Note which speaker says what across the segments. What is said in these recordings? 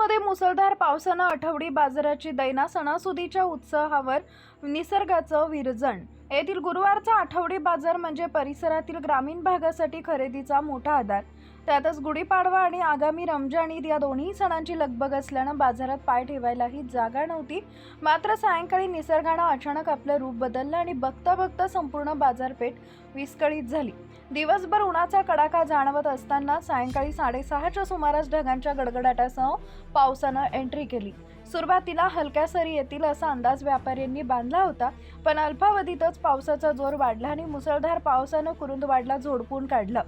Speaker 1: कोकणमध्ये मुसळधार पावसानं आठवडी बाजाराची दैना, सणासुदीच्या उत्साहावर निसर्गाचं विरजण। येथील गुरुवारचा आठवडी बाजार म्हणजे परिसरातील ग्रामीण भागासाठी खरेदीचा मोठा आधार। त्यातच गुढीपाडवा आणि आगामी रमजान ईद या दोन्ही सणांची लगबग असल्यानं बाजारात पाय ठेवायलाही जागा नव्हती। मात्र सायंकाळी निसर्गानं अचानक आपलं रूप बदललं आणि बघता बघता संपूर्ण बाजारपेठ विस्कळीत झाली। दिवसभर उन्हाचा कडाका जाणवत असताना सायंकाळी 6:30च्या सुमारास ढगांच्या गडगडाटासह पावसानं एंट्री केली। सुरुवातीला हलक्या सरी येतील असा अंदाज व्यापाऱ्यांनी बांधला होता, पण अल्पावधीतच पावसाचा जोर वाढला आणि मुसळधार पावसानं कुरुंदवाडला झोडपून काढलं।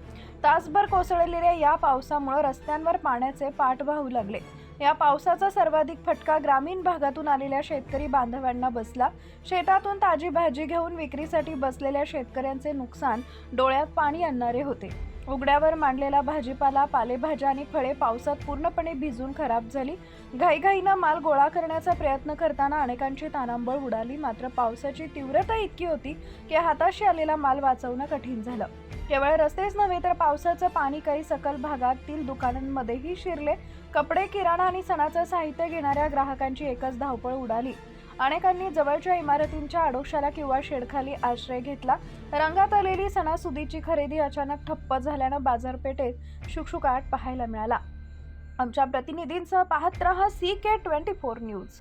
Speaker 1: तासभर कोसळलेल्या या पावसामुळे रस्त्यांवर पाण्याचे पाट वाहू लागले। या पावसाचा सर्वाधिक फटका ग्रामीण भागातून आलेल्या शेतकरी बांधवांना बसला। शेतातून ताजी भाजी घेऊन विक्रीसाठी बसलेल्या शेतकऱ्यांचे नुकसान डोळ्यात पाणी आणणारे होते। उघड्यावर मांडलेला भाजीपाला, पालेभाज्या आणि फळे पावसात पूर्णपणे भिजून खराब झाली। घाईघाईनं माल गोळा करण्याचा प्रयत्न करताना अनेकांची तारांबळ उडाली। मात्र पावसाची तीव्रता इतकी होती की हाताशी आलेला माल वाचवणं कठीण झालं। केवळ रस्तेच नव्हे तर पावसाचं पाणी काही सखल भागातील दुकानांमध्येही शिरले। कपडे, किराणा आणि सणाचं साहित्य घेणाऱ्या ग्राहकांची एकच धावपळ उडाली। अनेकांनी जवळच्या इमारतींच्या आडोशाला किंवा शेडखाली आश्रय घेतला। रंगात आलेली सणासुदीची खरेदी अचानक ठप्प झाल्यानं बाजारपेठेत शुकशुकाट पाहायला मिळाला। आमच्या प्रतिनिधींसह पाहत रहा CK24 न्यूज।